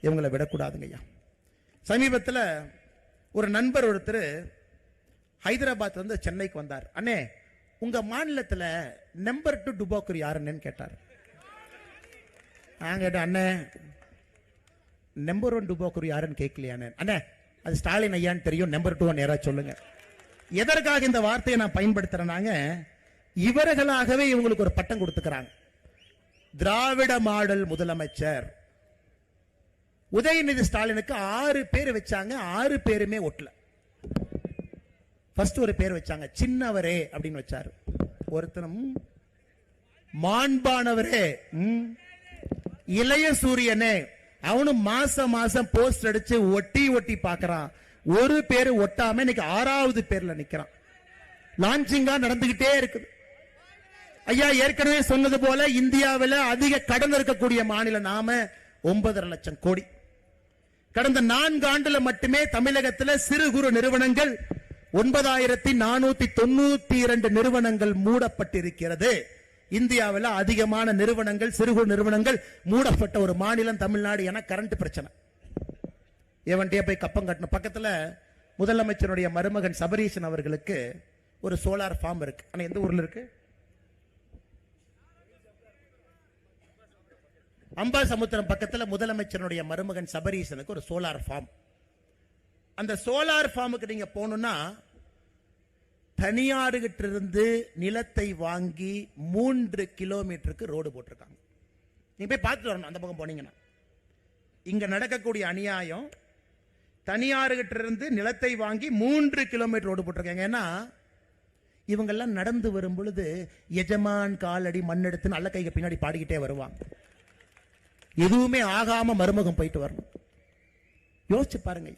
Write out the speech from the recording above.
இவங்களை விடக்கூடாதுங்க ஐயா. சமீபத்தில் ஒரு நண்பர் ஒருத்தர் ஹைதராபாத் வந்து சென்னைக்கு வந்தார். அண்ணே, உங்க மாநிலத்தில் நம்பர் 2 டுபாக்கூர் யாருன்னு கேட்டார். நான் கேட்டேன், அண்ணே நம்பர் 1 டுபாக்கூர் யாருன்னு கேட்கலையானே. அண்ணே அது ஸ்டாலின் ஐயான்னு தெரியும், நம்பர் 2 யாராவது சொல்லுங்க. எதற்காக இந்த வார்த்தையை நான் பயன்படுத்துறேனாங்க, இவர்களாகவே இவங்களுக்கு ஒரு பட்டம் கொடுத்துக்கிறாங்க. திராவிட மாடல் முதலமைச்சர். உதயநிதி ஸ்டாலினுக்கு 6 பேர் வச்சாங்க, 6 பேருமே ஒட்டல. ஃபர்ஸ்ட் ஒரு பேர் வச்சாங்க, சின்னவரே அப்படின்னு வச்சாரு. ஒருத்தனும் மாண்பானவரே, இளைய சூரியனே, அவனும் மாசம் மாசம் போஸ்ட் அடிச்சு ஒட்டி ஒட்டி பாக்குறான். ஒரு பேரு ஒட்டாம இன்னைக்கு 6வது பேர்ல நிக்கிறான். லான்ச்சிங்கா நடந்துகிட்டே இருக்குது. ஐயா ஏற்கனவே சொன்னது போல இந்தியாவில் அதிக கடன் இருக்கக்கூடிய மாநிலம் நாம. 9.5 லட்சம் கோடி. கடந்த 4 ஆண்டுல மட்டுமே தமிழகத்தில் சிறு குறு நிறுவனங்கள் 9492 நிறுவனங்கள் மூடப்பட்டிருக்கிறது. இந்தியாவில் அதிகமான நிறுவனங்கள், சிறு குறு நிறுவனங்கள் மூடப்பட்ட ஒரு மாநிலம் தமிழ்நாடு. என கரண்ட் பிரச்சனை. எவன்டே போய் கப்பம் கட்டணும். பக்கத்துல முதலமைச்சருடைய மருமகன் சபரீசன் அவர்களுக்கு ஒரு சோலார் ஃபார்ம் இருக்கு. ஆனா எந்த ஊர்ல இருக்கு? அம்பாசமுத்திரம் பக்கத்துல முதலமைச்சருடைய மருமகன் சபரீசனுக்கு ஒரு சோலார் ஃபார்ம். அந்த சோலார் ஃபார்முக்கு நீங்க போகணும்னா தனியார்கிட்ட இருந்து நிலத்தை வாங்கி 3 கிலோமீட்டருக்கு ரோடு போட்டிருக்காங்க. நீங்க போய் பார்த்துட்டு வரணும். அந்த பக்கம் போனீங்கன்னா இங்க நடக்கக்கூடிய அநியாயம். தனியார்கிட்ட இருந்து நிலத்தை வாங்கி 3 கிலோமீட்டர் ரோடு போட்டிருக்காங்க. ஏன்னா இவங்கெல்லாம் நடந்து வரும் பொழுது எஜமான் காலடி மண்ணெடுத்து நல்ல கைக்கு பின்னாடி பாடிக்கிட்டே வருவாங்க. எதுவுமே ஆகாம மருமகம் போயிட்டு வரணும். யோசிச்சு பாருங்க.